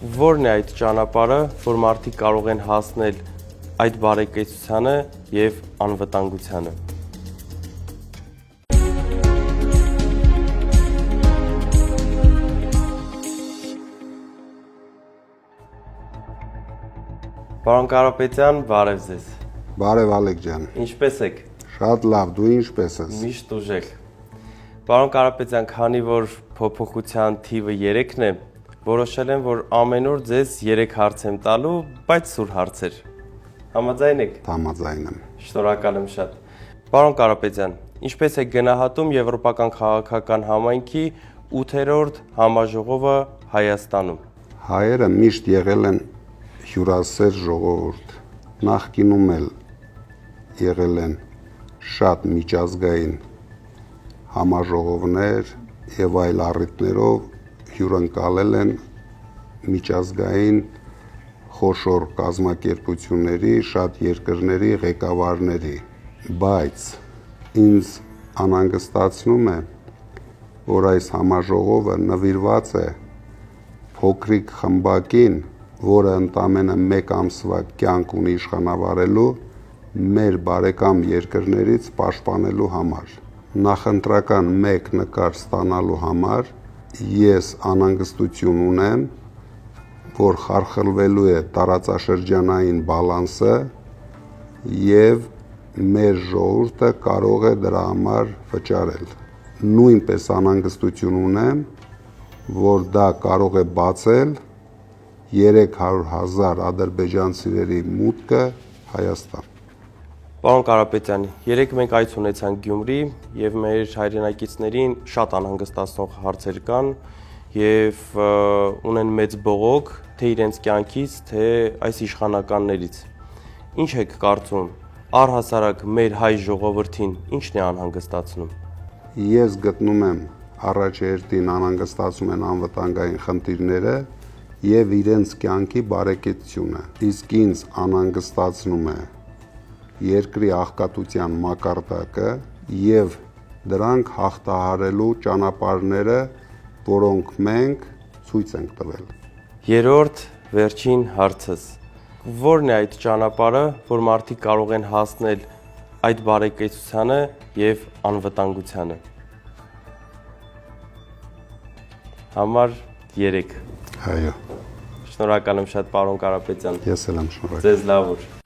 Որն է այդ ճանապարհը, որ մարդիկ կարող են հասնել այդ բարեկեցությանը եւ անվտանգությանը։ Պարոն Կարապետյան, բարև ձեզ։ Բարև Ալեք ջան։ Ինչպե՞ս եք։ Շատ լավ, դու ինչպե՞ս ես։ Միշտ ուժեղ։ Պարոն Կարապետյան, քանի որ փոփոխության թիվը 3-ն է, որոշել եմ, որ ամեն օր ձեզ 3 հարց եմ տալու, բայց սուր հարցեր։ Համաձայն եք։ Համաձայն եմ։ Շնորհակալ եմ շատ։ Պարոն Կարապետյան, ինչպես է գնահատում Եվրոպական քաղաքական համայնքի 8-րդ համաժողովը Հայաստանում։ Հայերը միշտ եղել են հյուրասեր ժողովուրդ։ Նախկինում էլ եղել են շատ միջազգային համաժողովներ եւ այլ առիթներով հյուրընկալել են միջազգային խոշոր կազմակերպությունների, շատ երկրների ղեկավարների, բայց ինձ անհանգստացնում է, որ այս համաժողովը նվիրված է փոքրիկ խմբակին, որը ընդամենը 1 ամսվա կյանք ունի իշխանավարելու մեր բարեկամ երկրներից պաշտպանելու համար։ Նախընտրական 1 նկար ստանալու համար ես անհանգստություն ունեմ, որ խարխլվելու է տարածաշրջանային բալանսը եւ մեր ժողովուրդը կարող է դրա համար վճարել։ Նույնպես անհանգստություն ունեմ, որ դա կարող է բացել 300,000 ադրբեջանցիների մուտքը Հայաստան։ Պարոն Կարապետյան, երեկ մենք այց ունեցանք Գյումրի եւ մեր հայրենակիցներին շատ անհանգստացնող հարցեր կան եւ ունեն մեծ բողոք թե իրենց կյանքից, թե այս իշխանականներից։ Ինչ եք կարծում, առհասարակ մեր հայ ժողովրդին ինչն է անհանգստացնում։ Ես գտնում եմ առաջերտին անհանգստացում են անվտանգային խնդիրները եւ իրենց կյանքի բարեկեցությունը։ Իսկ ինձ անհանգստացնում է երկրի աղքատության մակարդակը եւ դրանք հաղթահարելու ճանապարհները, որոնք մենք ցույց ենք տվել։ Երրորդ վերջին հարցս. Որն է այդ ճանապարհը, որ մարդիկ կարող են հասնել այդ բարեկեցությանը եւ անվտանգությանը։ Համար 3։ Այո։ Շնորհակալ եմ շատ, պարոն Կարապետյան։ Ես էլ եմ շնորհակալ։ Ձեզ լավ օր։